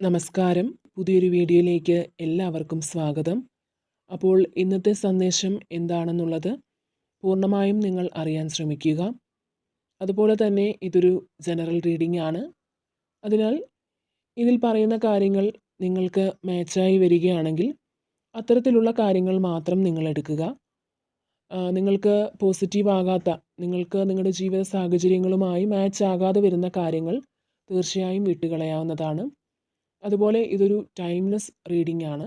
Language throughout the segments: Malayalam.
നമസ്കാരം. പുതിയൊരു വീഡിയോയിലേക്ക് എല്ലാവർക്കും സ്വാഗതം. അപ്പോൾ ഇന്നത്തെ സന്ദേശം എന്താണെന്നുള്ളത് പൂർണ്ണമായും നിങ്ങൾ അറിയാൻ ശ്രമിക്കുക. അതുപോലെ തന്നെ ഇതൊരു ജനറൽ റീഡിംഗ് ആണ്. അതിനാൽ ഇതിൽ പറയുന്ന കാര്യങ്ങൾ നിങ്ങൾക്ക് മാച്ചായി വരികയാണെങ്കിൽ അത്തരത്തിലുള്ള കാര്യങ്ങൾ മാത്രം നിങ്ങൾ എടുക്കുക. നിങ്ങൾക്ക് പോസിറ്റീവ് ആകാത്ത, നിങ്ങൾക്ക് നിങ്ങളുടെ ജീവിത സാഹചര്യങ്ങളുമായി മാച്ച് ആകാതെ വരുന്ന കാര്യങ്ങൾ തീർച്ചയായും വിട്ടുകളയാവുന്നതാണ്. അതുപോലെ ഇതൊരു ടൈംലെസ് റീഡിംഗ് ആണ്.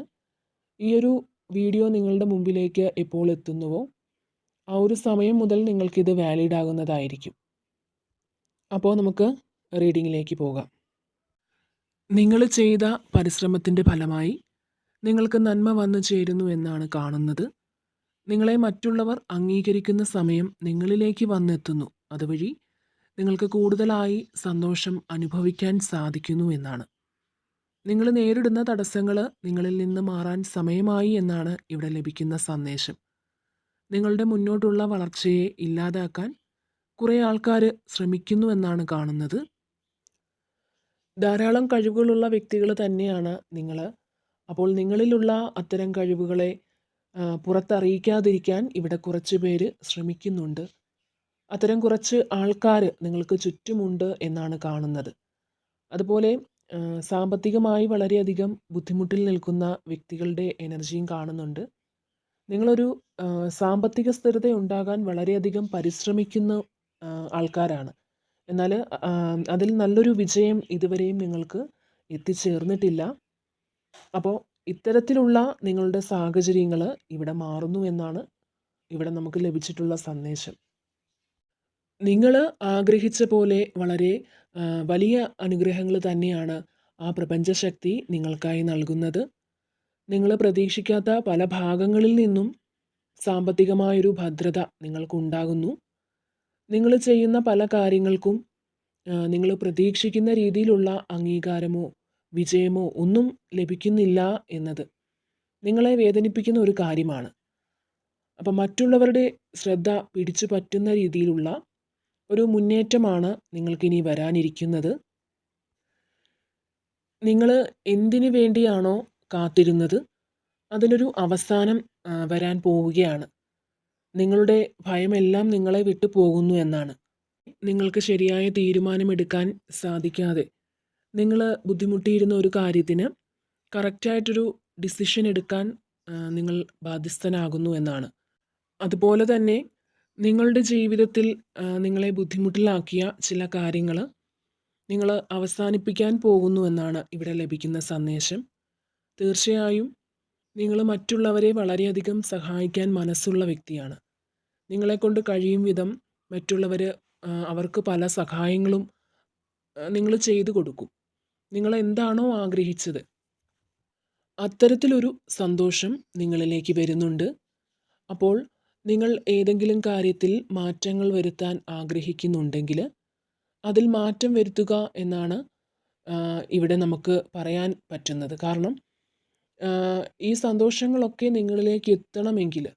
ഈ ഒരു വീഡിയോ നിങ്ങളുടെ മുമ്പിലേക്ക് എപ്പോൾ എത്തുന്നുവോ ആ ഒരു സമയം മുതൽ നിങ്ങൾക്കിത് വാലിഡ് ആകുന്നതായിരിക്കും. അപ്പോൾ നമുക്ക് റീഡിങ്ങിലേക്ക് പോകാം. നിങ്ങൾ ചെയ്ത പരിശ്രമത്തിൻ്റെ ഫലമായി നിങ്ങൾക്ക് നന്മ വന്നു ചേരുന്നു എന്നാണ് കാണുന്നത്. നിങ്ങളെ മറ്റുള്ളവർ അംഗീകരിക്കുന്ന സമയം നിങ്ങളിലേക്ക് വന്നെത്തുന്നു. അതുവഴി നിങ്ങൾക്ക് കൂടുതലായി സന്തോഷം അനുഭവിക്കാൻ സാധിക്കുന്നു എന്നാണ്. നിങ്ങൾ നേരിടുന്ന തടസ്സങ്ങൾ നിങ്ങളിൽ നിന്ന് മാറാൻ സമയമായി എന്നാണ് ഇവിടെ ലഭിക്കുന്ന സന്ദേശം. നിങ്ങളുടെ മുന്നോട്ടുള്ള വളർച്ചയെ ഇല്ലാതാക്കാൻ കുറേ ആൾക്കാർ ശ്രമിക്കുന്നു എന്നാണ് കാണുന്നത്. ധാരാളം കഴിവുകളുള്ള വ്യക്തികൾ തന്നെയാണ് നിങ്ങൾ. അപ്പോൾ നിങ്ങളിലുള്ള അത്തരം കഴിവുകളെ പുറത്തറിയിക്കാതിരിക്കാൻ ഇവിടെ കുറച്ച് പേര് ശ്രമിക്കുന്നുണ്ട്. അത്തരം കുറച്ച് ആൾക്കാർ നിങ്ങൾക്ക് ചുറ്റുമുണ്ട് എന്നാണ് കാണുന്നത്. അതുപോലെ സാമ്പത്തികമായി വളരെയധികം ബുദ്ധിമുട്ടിൽ നിൽക്കുന്ന വ്യക്തികളുടെ എനർജിയും കാണുന്നുണ്ട്. നിങ്ങളൊരു സാമ്പത്തിക സ്ഥിരത ഉണ്ടാകാൻ വളരെയധികം പരിശ്രമിക്കുന്ന ആൾക്കാരാണ്. എന്നാൽ അതിൽ നല്ലൊരു വിജയം ഇതുവരെയും നിങ്ങൾക്ക് എത്തിച്ചേർന്നിട്ടില്ല. അപ്പോൾ ഇത്തരത്തിലുള്ള നിങ്ങളുടെ സാഹചര്യങ്ങൾ ഇവിടെ മാറുന്നു എന്നാണ് ഇവിടെ നമുക്ക് ലഭിച്ചിട്ടുള്ള സന്ദേശം. നിങ്ങൾ ആഗ്രഹിച്ച പോലെ വളരെ വലിയ അനുഗ്രഹങ്ങൾ തന്നെയാണ് ആ പ്രപഞ്ചശക്തി നിങ്ങൾക്കായി നൽകുന്നത്. നിങ്ങൾ പ്രതീക്ഷിക്കാത്ത പല ഭാഗങ്ങളിൽ നിന്നും സാമ്പത്തികമായൊരു ഭദ്രത നിങ്ങൾക്കുണ്ടാകുന്നു. നിങ്ങൾ ചെയ്യുന്ന പല കാര്യങ്ങൾക്കും നിങ്ങൾ പ്രതീക്ഷിക്കുന്ന രീതിയിലുള്ള അംഗീകാരമോ വിജയമോ ഒന്നും ലഭിക്കുന്നില്ല എന്നത് നിങ്ങളെ വേദനിപ്പിക്കുന്ന ഒരു കാര്യമാണ്. അപ്പം മറ്റുള്ളവരുടെ ശ്രദ്ധ പിടിച്ചു പറ്റുന്ന രീതിയിലുള്ള ഒരു മുന്നേറ്റമാണ് നിങ്ങൾക്കിനി വരാനിരിക്കുന്നത്. നിങ്ങൾ എന്തിനു വേണ്ടിയാണോ കാത്തിരുന്നത് അതിനൊരു അവസാനം വരാൻ പോവുകയാണ്. നിങ്ങളുടെ ഭയമെല്ലാം നിങ്ങളെ വിട്ടു പോകുന്നു എന്നാണ്. നിങ്ങൾക്ക് ശരിയായ തീരുമാനമെടുക്കാൻ സാധിക്കാതെ നിങ്ങൾ ബുദ്ധിമുട്ടിയിരുന്ന ഒരു കാര്യത്തിന് കറക്റ്റായിട്ടൊരു ഡിസിഷൻ എടുക്കാൻ നിങ്ങൾ ബാധ്യസ്ഥനാകുന്നു എന്നാണ്. അതുപോലെ തന്നെ നിങ്ങളുടെ ജീവിതത്തിൽ നിങ്ങളെ ബുദ്ധിമുട്ടിലാക്കിയ ചില കാര്യങ്ങൾ നിങ്ങൾ അവസാനിപ്പിക്കാൻ പോകുന്നു എന്നാണ് ഇവിടെ ലഭിക്കുന്ന സന്ദേശം. തീർച്ചയായും നിങ്ങൾ മറ്റുള്ളവരെ വളരെയധികം സഹായിക്കാൻ മനസ്സുള്ള വ്യക്തിയാണ്. നിങ്ങളെക്കൊണ്ട് കഴിയും വിധം മറ്റുള്ളവർ അവർക്ക് പല സഹായങ്ങളും നിങ്ങൾ ചെയ്തു കൊടുക്കും. നിങ്ങൾ എന്താണോ ആഗ്രഹിച്ചത് അത്തരത്തിലൊരു സന്തോഷം നിങ്ങളിലേക്ക് വരുന്നുണ്ട്. അപ്പോൾ നിങ്ങൾ ഏതെങ്കിലും കാര്യത്തിൽ മാറ്റങ്ങൾ വരുത്താൻ ആഗ്രഹിക്കുന്നുണ്ടെങ്കിൽ അതിൽ മാറ്റം വരുത്തുക എന്നാണ് ഇവിടെ നമുക്ക് പറയാൻ പറ്റുന്നത്. കാരണം ഈ സന്തോഷങ്ങളൊക്കെ നിങ്ങളിലേക്ക് എത്തണമെങ്കിൽ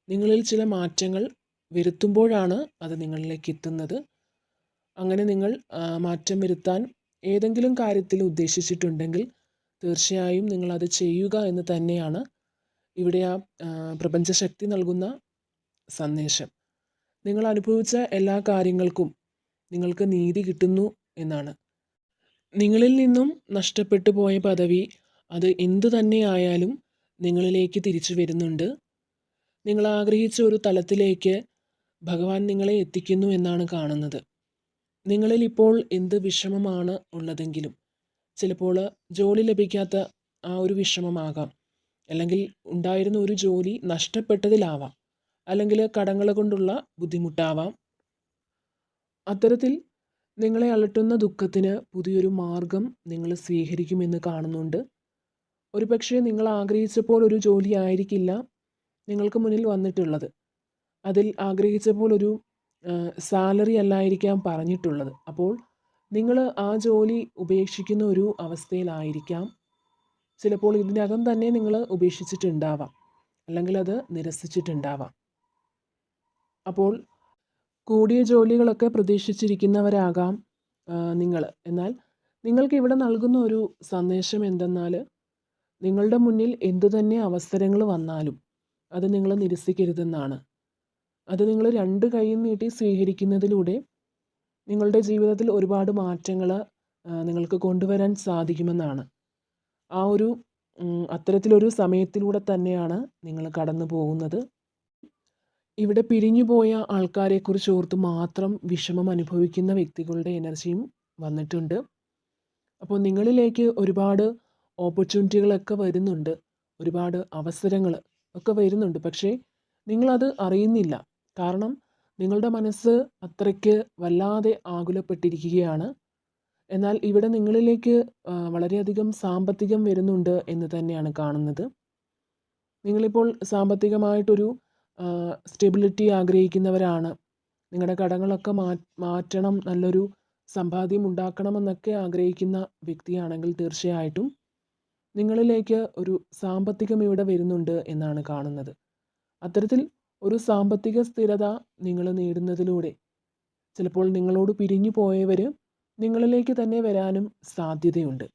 നിങ്ങളിൽ ചില മാറ്റങ്ങൾ വരുത്തുമ്പോഴാണ് അത് നിങ്ങളിലേക്ക് എത്തുന്നത്. അങ്ങനെ നിങ്ങൾ മാറ്റം വരുത്താൻ ഏതെങ്കിലും കാര്യത്തിൽ ഉദ്ദേശിച്ചിട്ടുണ്ടെങ്കിൽ തീർച്ചയായും നിങ്ങളത് ചെയ്യുക എന്ന് തന്നെയാണ് ഇവിടെ ആ പ്രപഞ്ചശക്തി നൽകുന്ന സന്ദേശം. നിങ്ങൾ അനുഭവിച്ച എല്ലാ കാര്യങ്ങൾക്കും നിങ്ങൾക്ക് നീതി കിട്ടുന്നു എന്നാണ്. നിങ്ങളിൽ നിന്നും നഷ്ടപ്പെട്ടു പോയ പദവി അത് എന്തു തന്നെയായാലും നിങ്ങളിലേക്ക് തിരിച്ചു വരുന്നുണ്ട്. നിങ്ങൾ ആഗ്രഹിച്ച ഒരു തലത്തിലേക്ക് ഭഗവാൻ നിങ്ങളെ എത്തിക്കുന്നു എന്നാണ് കാണുന്നത്. നിങ്ങളിൽ ഇപ്പോൾ എന്ത് വിഷമമാണ് ഉള്ളതെങ്കിലും ചിലപ്പോൾ ജോലി ലഭിക്കാത്ത ആ ഒരു വിഷമമാകാം, അല്ലെങ്കിൽ ഉണ്ടായിരുന്ന ഒരു ജോലി നഷ്ടപ്പെട്ടതിലാവാം, അല്ലെങ്കിൽ കടങ്ങൾ കൊണ്ടുള്ള ബുദ്ധിമുട്ടാവാം. അത്തരത്തിൽ നിങ്ങളെ അലട്ടുന്ന ദുഃഖത്തിന് പുതിയൊരു മാർഗം നിങ്ങൾ സ്വീകരിക്കുമെന്ന് കാണുന്നുണ്ട്. ഒരു പക്ഷേ നിങ്ങൾ ആഗ്രഹിച്ചപ്പോൾ ഒരു ജോലി ആയിരിക്കില്ല നിങ്ങൾക്ക് മുന്നിൽ വന്നിട്ടുള്ളത്. അതിൽ ആഗ്രഹിച്ചപ്പോൾ ഒരു സാലറി അല്ലായിരിക്കാം പറഞ്ഞിട്ടുള്ളത്. അപ്പോൾ നിങ്ങൾ ആ ജോലി ഉപേക്ഷിക്കുന്ന ഒരു അവസ്ഥയിലായിരിക്കാം. ചിലപ്പോൾ ഇതിനകം തന്നെ നിങ്ങൾ ഉപേക്ഷിച്ചിട്ടുണ്ടാവാം, അല്ലെങ്കിൽ അത് നിരസിച്ചിട്ടുണ്ടാവാം. അപ്പോൾ കൂടിയ ജോലികളൊക്കെ പ്രതീക്ഷിച്ചിരിക്കുന്നവരാകാം നിങ്ങൾ. എന്നാൽ നിങ്ങൾക്ക് ഇവിടെ നൽകുന്ന ഒരു സന്ദേശം എന്തെന്നാൽ, നിങ്ങളുടെ മുന്നിൽ എന്തു തന്നെ അവസരങ്ങൾ വന്നാലും അത് നിങ്ങൾ നിരസിക്കരുതെന്നാണ്. അത് നിങ്ങൾ രണ്ട് കൈയും നീട്ടി സ്വീകരിക്കുന്നതിലൂടെ നിങ്ങളുടെ ജീവിതത്തിൽ ഒരുപാട് മാറ്റങ്ങൾ നിങ്ങൾക്ക് കൊണ്ടുവരാൻ സാധിക്കുമെന്നാണ്. ആ ഒരു അത്തരത്തിലൊരു സമയത്തിലൂടെ തന്നെയാണ് നിങ്ങൾ കടന്നു പോകുന്നത്. ഇവിടെ പിരിഞ്ഞുപോയ ആൾക്കാരെക്കുറിച്ച് ഓർത്ത് മാത്രം വിഷമം അനുഭവിക്കുന്ന വ്യക്തികളുടെ എനർജിയും വന്നിട്ടുണ്ട്. അപ്പോൾ നിങ്ങളിലേക്ക് ഒരുപാട് ഓപ്പർച്യൂണിറ്റികളൊക്കെ വരുന്നുണ്ട്, ഒരുപാട് അവസരങ്ങൾ ഒക്കെ വരുന്നുണ്ട്. പക്ഷേ നിങ്ങളത് അറിയുന്നില്ല. കാരണം നിങ്ങളുടെ മനസ്സ് അത്രയ്ക്ക് വല്ലാതെ ആകുലപ്പെട്ടിരിക്കുകയാണ്. എന്നാൽ ഇവിടെ നിങ്ങളിലേക്ക് വളരെയധികം സാമ്പത്തികം വരുന്നുണ്ട് എന്ന് തന്നെയാണ് കാണുന്നത്. നിങ്ങളിപ്പോൾ സാമ്പത്തികമായിട്ടൊരു സ്റ്റെബിലിറ്റി ആഗ്രഹിക്കുന്നവരാണ്. നിങ്ങളുടെ കടങ്ങളൊക്കെ മാറ്റണം, നല്ലൊരു സമ്പാദ്യം ഉണ്ടാക്കണമെന്നൊക്കെ ആഗ്രഹിക്കുന്ന വ്യക്തിയാണെങ്കിൽ തീർച്ചയായിട്ടും നിങ്ങളിലേക്ക് ഒരു സാമ്പത്തികം ഇവിടെ വരുന്നുണ്ട് എന്നാണ് കാണുന്നത്. അത്തരത്തിൽ ഒരു സാമ്പത്തിക സ്ഥിരത നിങ്ങൾ നേടുന്നതിലൂടെ ചിലപ്പോൾ നിങ്ങളോട് പിരിഞ്ഞു പോയവർ നിങ്ങളിലേക്ക് തന്നെ വരാനും സാധ്യതയുണ്ട്.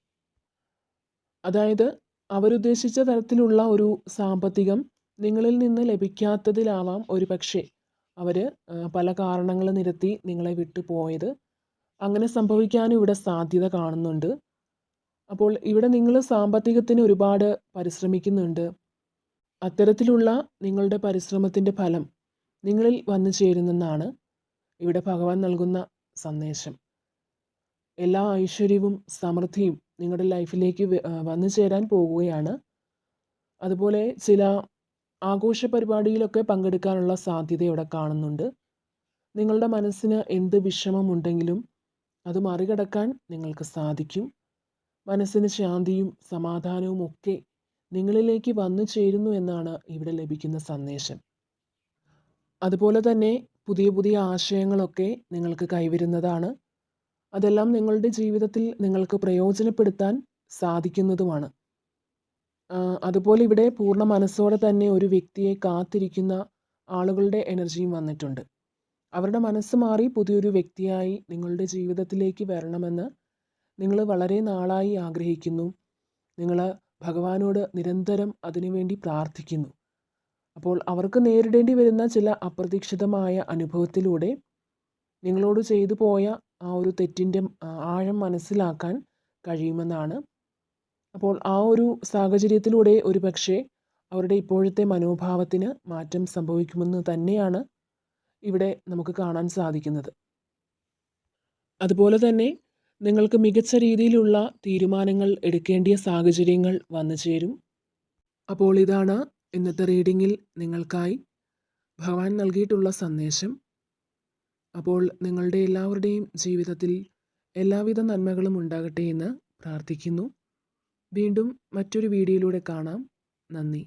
അതായത് അവരുദ്ദേശിച്ച തരത്തിലുള്ള ഒരു സാമ്പത്തികം നിങ്ങളിൽ നിന്ന് ലഭിക്കാത്തതിലാവാം ഒരു പക്ഷേ അവർ പല കാരണങ്ങൾ നിരത്തി നിങ്ങളെ വിട്ടു പോയത്. അങ്ങനെ സംഭവിക്കാനും ഇവിടെ സാധ്യത കാണുന്നുണ്ട്. അപ്പോൾ ഇവിടെ നിങ്ങൾ സാമ്പത്തികത്തിന് ഒരുപാട് പരിശ്രമിക്കുന്നുണ്ട്. അത്തരത്തിലുള്ള നിങ്ങളുടെ പരിശ്രമത്തിൻ്റെ ഫലം നിങ്ങളിൽ വന്നു ചേരുന്നെന്നാണ് ഇവിടെ ഭഗവാൻ നൽകുന്ന സന്ദേശം. എല്ലാ ഐശ്വര്യവും സമൃദ്ധിയും നിങ്ങളുടെ ലൈഫിലേക്ക് വന്നു ചേരാൻ പോവുകയാണ്. അതുപോലെ ചില ആഘോഷ പരിപാടിയിലൊക്കെ പങ്കെടുക്കാനുള്ള സാധ്യത ഇവിടെ കാണുന്നുണ്ട്. നിങ്ങളുടെ മനസ്സിന് എന്ത് വിഷമമുണ്ടെങ്കിലും അത് മറികടക്കാൻ നിങ്ങൾക്ക് സാധിക്കും. മനസ്സിന് ശാന്തിയും സമാധാനവും ഒക്കെ നിങ്ങളിലേക്ക് വന്നു ചേരുന്നു എന്നാണ് ഇവിടെ ലഭിക്കുന്ന സന്ദേശം. അതുപോലെ തന്നെ പുതിയ പുതിയ ആശയങ്ങളൊക്കെ നിങ്ങൾക്ക് കൈവരുന്നതാണ്. അതെല്ലാം നിങ്ങളുടെ ജീവിതത്തിൽ നിങ്ങൾക്ക് പ്രയോജനപ്പെടുത്താൻ സാധിക്കുന്നതുമാണ്. അതുപോലെ ഇവിടെ പൂർണ്ണ മനസ്സോടെ തന്നെ ഒരു വ്യക്തിയെ കാത്തിരിക്കുന്ന ആളുകളുടെ എനർജിയും വന്നിട്ടുണ്ട്. അവരുടെ മനസ്സ് മാറി പുതിയൊരു വ്യക്തിയായി നിങ്ങളുടെ ജീവിതത്തിലേക്ക് വരണമെന്ന് നിങ്ങൾ വളരെ നാളായി ആഗ്രഹിക്കുന്നു. നിങ്ങൾ ഭഗവാനോട് നിരന്തരം അതിനുവേണ്ടി പ്രാർത്ഥിക്കുന്നു. അപ്പോൾ അവർക്ക് നേരിടേണ്ടി വരുന്ന ചില അപ്രതീക്ഷിതമായ അനുഭവത്തിലൂടെ നിങ്ങളോട് ചെയ്തു പോയ ആ ഒരു തെറ്റിൻ്റെ ആഴം മനസ്സിലാക്കാൻ കഴിയുമെന്നാണ്. അപ്പോൾ ആ ഒരു സാഹചര്യത്തിലൂടെ ഒരു പക്ഷേ അവരുടെ ഇപ്പോഴത്തെ മനോഭാവത്തിന് മാറ്റം സംഭവിക്കുമെന്ന് തന്നെയാണ് ഇവിടെ നമുക്ക് കാണാൻ സാധിക്കുന്നത്. അതുപോലെ തന്നെ നിങ്ങൾക്ക് മികച്ച രീതിയിലുള്ള തീരുമാനങ്ങൾ എടുക്കേണ്ടിയ സാഹചര്യങ്ങൾ വന്നു ചേരും. അപ്പോൾ ഇതാണ് ഇന്നത്തെ റീഡിങ്ങിൽ നിങ്ങൾക്കായി ഭഗവാൻ നൽകിയിട്ടുള്ള സന്ദേശം. അപ്പോൾ നിങ്ങളുടെ എല്ലാവരുടെയും ജീവിതത്തിൽ എല്ലാവിധ നന്മകളും ഉണ്ടാകട്ടെ എന്ന് പ്രാർത്ഥിക്കുന്നു. വീണ്ടും മറ്റൊരു വീഡിയോയിലൂടെ കാണാം. നന്ദി.